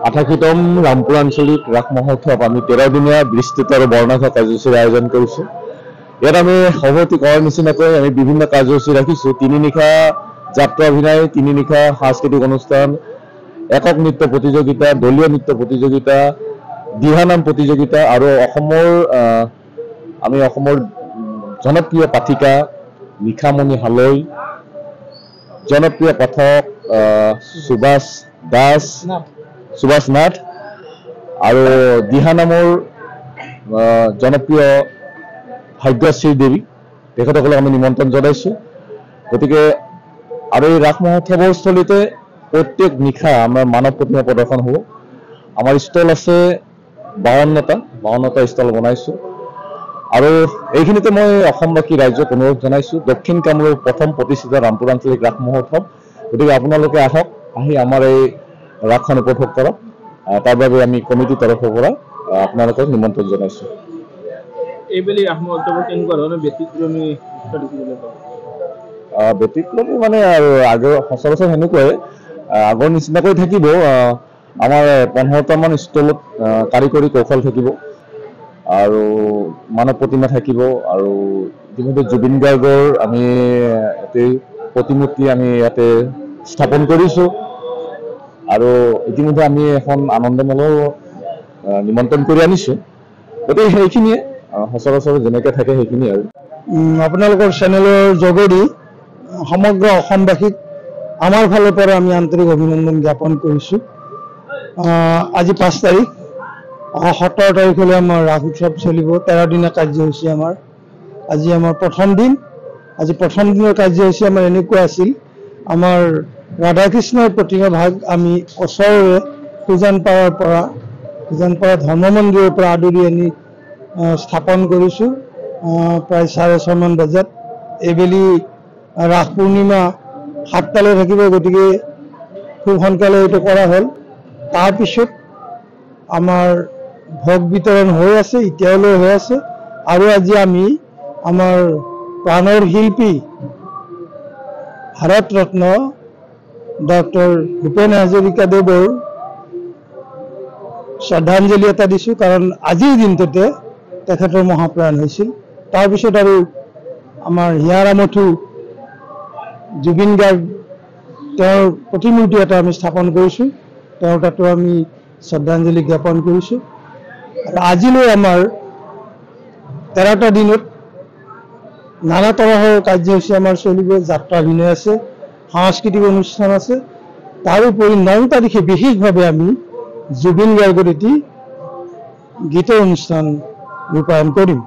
৮৮তম ৰামপুৰ আঞ্চলিক ৰাস মহোৎসৱ আমি ১৩ দিনীয়া বিস্তৃত আৰু বৰ্ণাঢ্য কাৰ্যসূচীৰ আয়োজন কৰিছোঁ। ইয়াত আমি সভাপতি কৰাৰ নিচিনাকৈ আমি বিভিন্ন কাৰ্যসূচী ৰাখিছোঁ। ৩ নিশা যাত্ৰা অভিনয়, 3 নিশা সাংস্কৃতিক অনুষ্ঠান, একক নৃত্য প্ৰতিযোগিতা, দলীয় নৃত্য প্ৰতিযোগিতা, দিহানাম প্ৰতিযোগিতা আৰু অসমৰ জনপ্ৰিয় পাঠিকা নিশামণি হালৈ, জনপ্ৰিয় পাঠক সুভাষ নাথ আৰু দিহানামৰ জনপ্ৰিয় ভাগ্যশ্ৰী দেৱী, তেখেতসকলক আমি নিমন্ত্ৰণ জনাইছোঁ। গতিকে আৰু এই ৰাস মহোৎসৱৰ স্থলীতে প্ৰত্যেক নিশা আমাৰ মানৱ প্ৰতিমা প্ৰদৰ্শন হ'ব। আমাৰ ষ্টল আছে 52টা ষ্টল বনাইছোঁ। আৰু এইখিনিতে মই অসমবাসী ৰাইজক অনুৰোধ জনাইছোঁ, দক্ষিণ কামৰূপ প্ৰথম প্ৰতিষ্ঠিত ৰামপুৰ আঞ্চলিক ৰাস মহোৎসৱ। গতিকে আপোনালোকে আহক, আহি আমাৰ এই ৰাসখন উপভোগ কৰক। তাৰ বাবে আমি কমিটিৰ তৰফৰ পৰা আপোনালোকক নিমন্ত্ৰণ জনাইছোঁ। এইবেলি ৰাস মহোৎসৱৰ কেনেকুৱা ধৰণৰ ব্যতিক্ৰমী ব্যতিক্ৰমী মানে আৰু আগৰ সচৰাচৰ সেনেকুৱাই আগৰ নিচিনাকৈ থাকিব। আমাৰ 15টামান ষ্টলত কাৰিকৰী কৌশল থাকিব আৰু মানৱ প্ৰতিমা থাকিব। আৰু ইতিমধ্যে জুবিন গাৰ্গৰ আমি ইয়াতে প্ৰতিমূৰ্তি আমি ইয়াতে স্থাপন কৰিছোঁ। আৰু ইতিমধ্যে আমি এখন আনন্দমেলৰ নিমন্ত্ৰণ কৰি আনিছোঁ। গতিকে সেইখিনিয়ে সচৰাচৰ যেনেকৈ থাকে সেইখিনি। আৰু আপোনালোকৰ চেনেলৰ যোগেদি সমগ্ৰ অসমবাসীক আমাৰ ফালৰ পৰা আমি আন্তৰিক অভিনন্দন জ্ঞাপন কৰিছোঁ। আজি 5 তাৰিখ, 17 তাৰিখলৈ আমাৰ ৰাস উৎসৱ চলিব। 13 দিনীয়া কাৰ্যসূচী আমাৰ। আজি আমাৰ প্ৰথম দিন। আজি প্ৰথম দিনৰ কাৰ্যসূচী আমাৰ এনেকুৱা আছিল, আমাৰ ৰাধাকৃষ্ণৰ প্ৰতিমা ভাগ আমি ওচৰৰে উজানপাৰা ধৰ্ম মন্দিৰৰ পৰা আদৰি আনি স্থাপন কৰিছোঁ প্ৰায় 6:30 মান বজাত। এইবেলি ৰাস পূৰ্ণিমা 7টালৈ থাকিব, গতিকে খুব সোনকালে এইটো কৰা হ'ল। তাৰপিছত আমাৰ ভোগ বিতৰণ হৈ আছে, এতিয়ালৈ হৈ আছে। আৰু আজি আমি আমাৰ প্ৰাণৰ শিল্পী ভাৰত ৰত্ন ডক্টৰ ভূপেন হাজৰিকাদেৱৰ শ্ৰদ্ধাঞ্জলি এটা দিছোঁ, কাৰণ আজিৰ দিনটোতে তেখেতৰ মহাপ্ৰাণ হৈছিল। তাৰপিছত আৰু আমাৰ হিয়াৰামঠু জুবিন গাৰ্গ, তেওঁৰ প্ৰতিমূৰ্তি এটা আমি স্থাপন কৰিছোঁ। তেওঁৰ তাতো আমি শ্ৰদ্ধাঞ্জলি জ্ঞাপন কৰিছোঁ। আৰু আজিলৈ আমাৰ 13টা দিনত নানা তৰহৰ কাৰ্যসূচী আমাৰ চলিব। যাত্ৰা অভিনয় আছে, সাংস্কৃতিক অনুষ্ঠান আছে। তাৰোপৰি 9 তাৰিখে বিশেষভাৱে আমি জুবিন গাৰ্গৰ এটি গীতৰ অনুষ্ঠান ৰূপায়ণ কৰিম।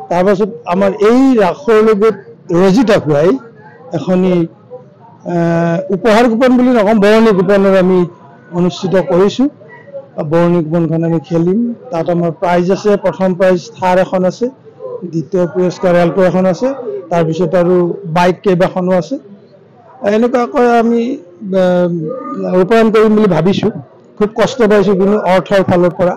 তাৰপাছত আমাৰ এই ৰাসৰ লগত ৰজিতা খুৱাই এখনি উপহাৰ কুপন বুলি নকওঁ, বৰণি কুপনৰ আমি অনুষ্ঠিত কৰিছোঁ। বৰণি কুপনখন আমি খেলিম। তাত আমাৰ প্ৰাইজ আছে। প্ৰথম প্ৰাইজ থাৰ এখন আছে, দ্বিতীয় পুৰস্কাৰ এল্টো এখন আছে, তাৰপিছত আৰু বাইক কেইবাখনো আছে। এনেকুৱাকৈ আমি ৰূপায়ণ কৰিম বুলি ভাবিছোঁ। খুব কষ্ট পাইছোঁ কিন্তু অৰ্থৰ ফালৰ পৰা।